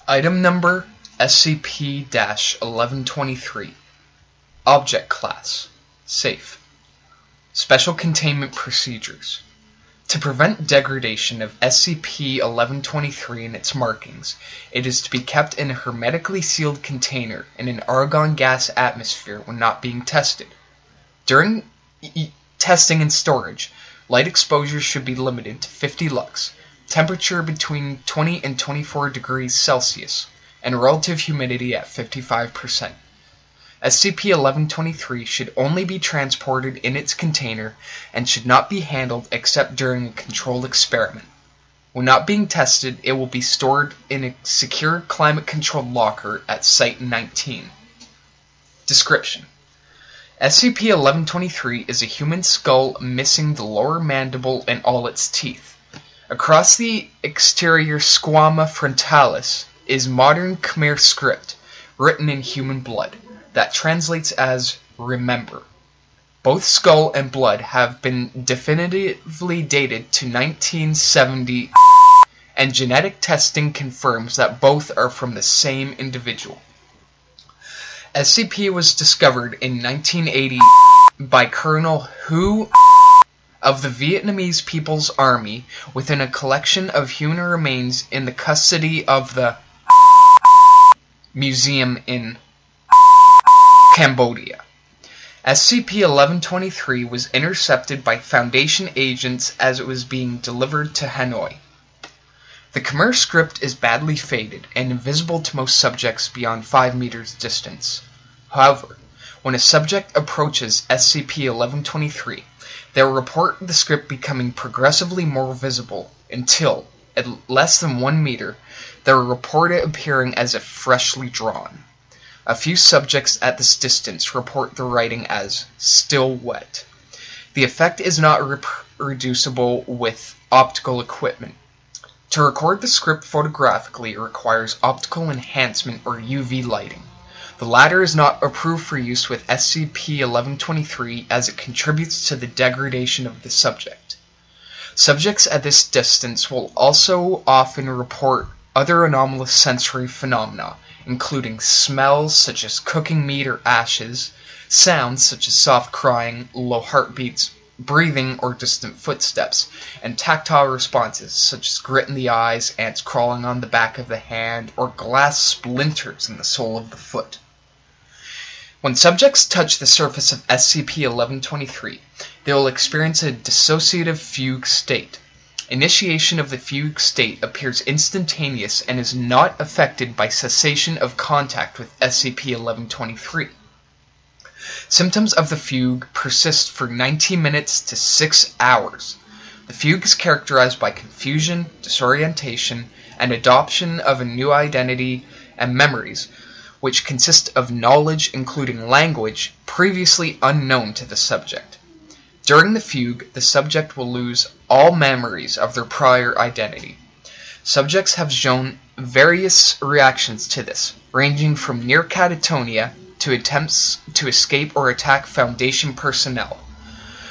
Item number SCP-1123. Object Class Safe. Special Containment Procedures. To prevent degradation of SCP-1123 and its markings, it is to be kept in a hermetically sealed container in an argon gas atmosphere when not being tested. During testing and storage, light exposure should be limited to 50 lux, temperature between 20 and 24 degrees Celsius, and relative humidity at 55%. SCP-1123 should only be transported in its container and should not be handled except during a controlled experiment. When not being tested, it will be stored in a secure climate-controlled locker at Site-19. Description: SCP-1123 is a human skull missing the lower mandible and all its teeth. Across the exterior squama frontalis is modern Khmer script, written in human blood, that translates as "Remember." Both skull and blood have been definitively dated to 1970, and genetic testing confirms that both are from the same individual. SCP was discovered in 1980 by Colonel Hu of the Vietnamese People's Army within a collection of human remains in the custody of the Museum in Cambodia. SCP-1123 was intercepted by Foundation agents as it was being delivered to Hanoi. The Khmer script is badly faded and invisible to most subjects beyond 5 meters distance. However, when a subject approaches SCP-1123, they will report the script becoming progressively more visible until, at less than 1 meter, they will report it appearing as if freshly drawn. A few subjects at this distance report the writing as "still wet." The effect is not reproducible with optical equipment. To record the script photographically requires optical enhancement or UV lighting. The latter is not approved for use with SCP-1123 as it contributes to the degradation of the subject. Subjects at this distance will also often report other anomalous sensory phenomena, including smells such as cooking meat or ashes, sounds such as soft crying, low heartbeats, breathing, or distant footsteps, and tactile responses such as grit in the eyes, ants crawling on the back of the hand, or glass splinters in the sole of the foot. When subjects touch the surface of SCP-1123, they will experience a dissociative fugue state. Initiation of the fugue state appears instantaneous and is not affected by cessation of contact with SCP-1123. Symptoms of the fugue persist for 90 minutes to 6 hours. The fugue is characterized by confusion, disorientation, and adoption of a new identity and memories, which consist of knowledge including language previously unknown to the subject. During the fugue, the subject will lose all memories of their prior identity. Subjects have shown various reactions to this, ranging from near catatonia to attempts to escape or attack Foundation personnel.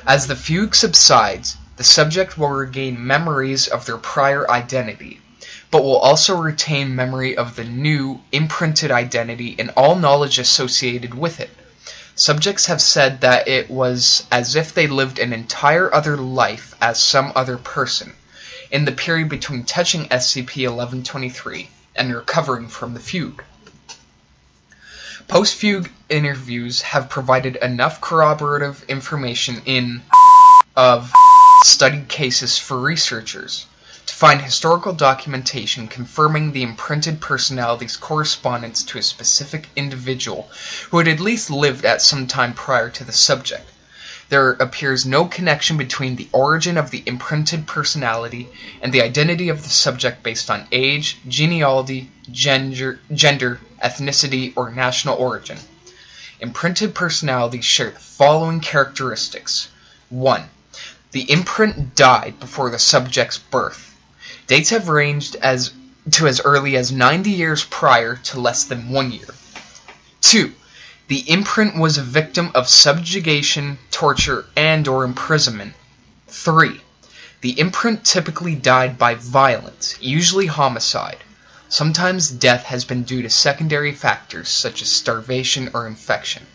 As the fugue subsides, the subject will regain memories of their prior identity, but will also retain memory of the new, imprinted identity and all knowledge associated with it. Subjects have said that it was as if they lived an entire other life as some other person, in the period between touching SCP-1123 and recovering from the fugue. Post-fugue interviews have provided enough corroborative information of studied cases for researchers to find historical documentation confirming the imprinted personality's correspondence to a specific individual who had at least lived at some time prior to the subject. There appears no connection between the origin of the imprinted personality and the identity of the subject based on age, genealogy, gender, ethnicity, or national origin. Imprinted personalities share the following characteristics. 1. The imprint died before the subject's birth. Dates have ranged to as early as 90 years prior to less than 1 year. 2. The imprint was a victim of subjugation, torture, and/or imprisonment. 3. The imprint typically died by violence, usually homicide. Sometimes death has been due to secondary factors such as starvation or infection.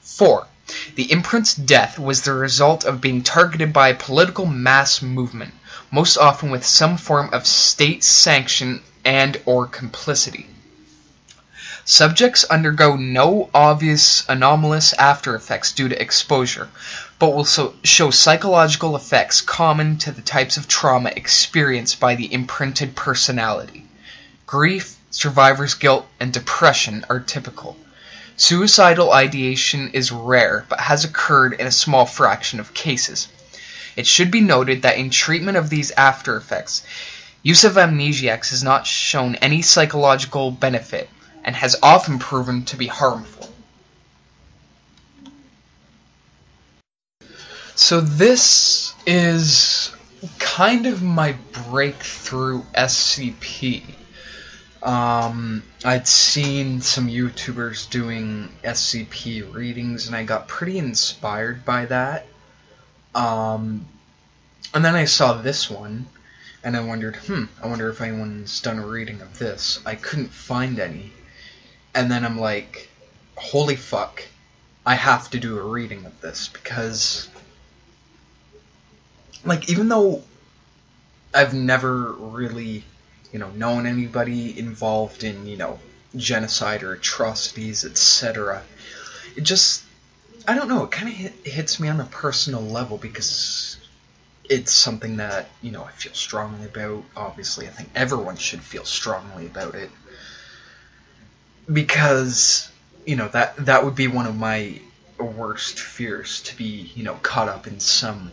4. The imprint's death was the result of being targeted by a political mass movement, most often with some form of state sanction and/or complicity. Subjects undergo no obvious anomalous after effects due to exposure, but will show psychological effects common to the types of trauma experienced by the imprinted personality. Grief, survivor's guilt, and depression are typical. Suicidal ideation is rare, but has occurred in a small fraction of cases. It should be noted that in treatment of these after effects, use of amnesiacs has not shown any psychological benefit, and has often proven to be harmful. So this is kind of my breakthrough SCP. I'd seen some YouTubers doing SCP readings, and I got pretty inspired by that. And then I saw this one, and I wondered, I wonder if anyone's done a reading of this. I couldn't find any. And then I'm like, holy fuck, I have to do a reading of this, because, like, even though I've never really, known anybody involved in, genocide or atrocities, etc., it just, I don't know, it kind of hits me on a personal level, because it's something that, I feel strongly about. Obviously, I think everyone should feel strongly about it. Because, that would be one of my worst fears, to be, caught up in some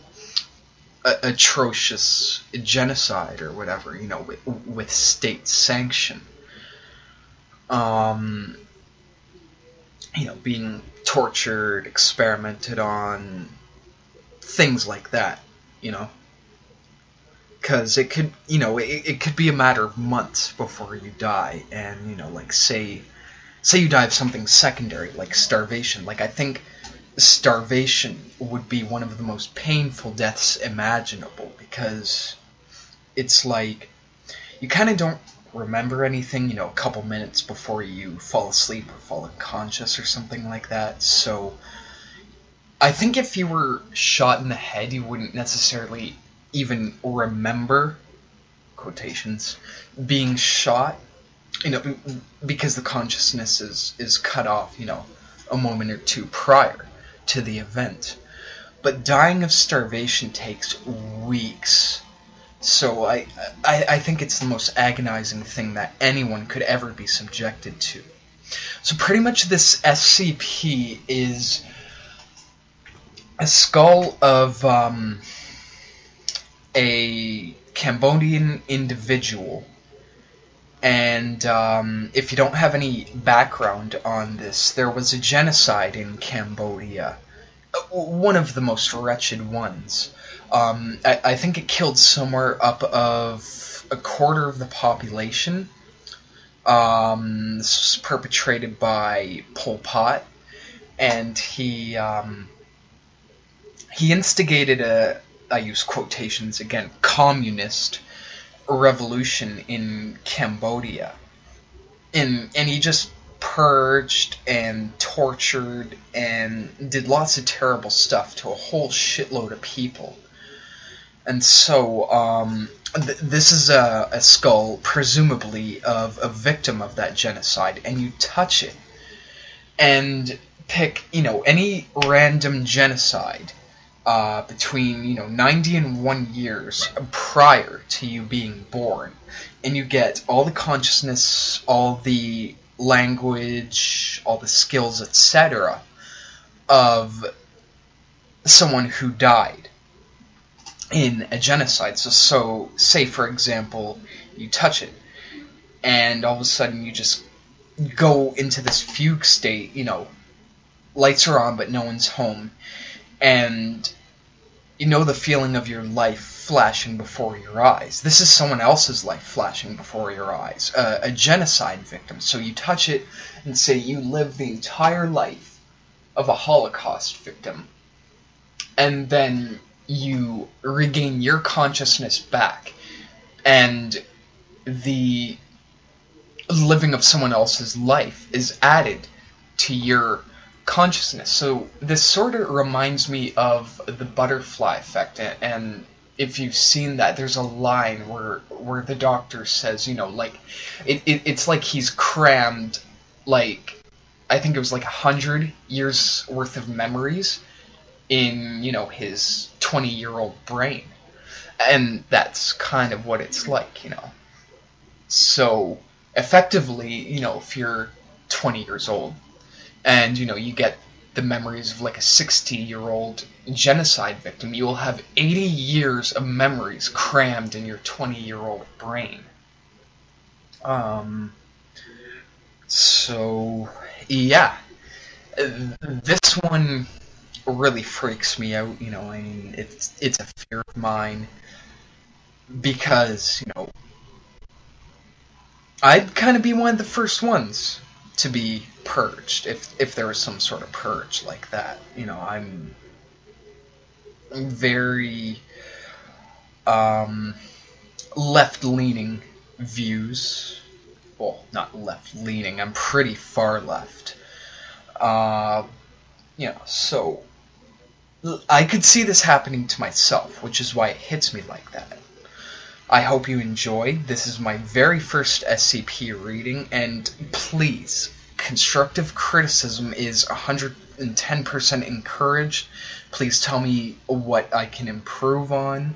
atrocious genocide or whatever, with state sanction. Being tortured, experimented on, things like that, Because it could, it could be a matter of months before you die, and, like, say you die of something secondary, like starvation. Like, I think starvation would be one of the most painful deaths imaginable, because it's like, you kind of don't remember anything, a couple minutes before you fall asleep or fall unconscious or something like that. So, I think if you were shot in the head, you wouldn't necessarily even remember, quotations, being shot, because the consciousness is cut off, a moment or two prior to the event. But dying of starvation takes weeks. So I think it's the most agonizing thing that anyone could ever be subjected to. So pretty much this SCP is a skull of a Cambodian individual. And if you don't have any background on this, there was a genocide in Cambodia, one of the most wretched ones. I think it killed somewhere up of a quarter of the population. This was perpetrated by Pol Pot, and he instigated I use quotations again, communist revolution in Cambodia, and he just purged and tortured and did lots of terrible stuff to a whole shitload of people. And so this is a skull, presumably of a victim of that genocide, and you touch it and pick any random genocide between 90 and 1 years prior to you being born, and you get all the consciousness, all the language, all the skills, etc. of someone who died in a genocide. So say for example you touch it, and all of a sudden you just go into this fugue state, lights are on but no one's home, and the feeling of your life flashing before your eyes. This is someone else's life flashing before your eyes, a genocide victim. So you touch it and say you live the entire life of a Holocaust victim, and then you regain your consciousness back, and the living of someone else's life is added to your consciousness. So this sort of reminds me of the butterfly effect, and if you've seen that, there's a line where the doctor says, you know, like it's like he's crammed, like, I think it was like 100 years worth of memories in, you know, his 20-year-old brain. And that's kind of what it's like, you know. So effectively, you know, if you're 20 years old and, you know, you get the memories of like a 60-year-old genocide victim, you will have 80 years of memories crammed in your 20-year-old brain. So yeah, this one really freaks me out, you know. I mean, it's a fear of mine because, you know, I'd kind of be one of the first ones to be purged if there was some sort of purge like that. You know, I'm very left-leaning views. Well, not left-leaning. I'm pretty far left. You know, so I could see this happening to myself, which is why it hits me like that. I hope you enjoy. This is my very first SCP reading, and please, constructive criticism is 110% encouraged. Please tell me what I can improve on.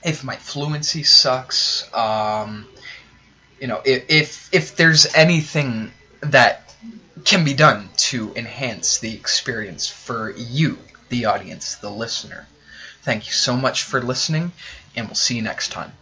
If my fluency sucks, you know, if there's anything that can be done to enhance the experience for you, the audience, the listener. Thank you so much for listening, and we'll see you next time.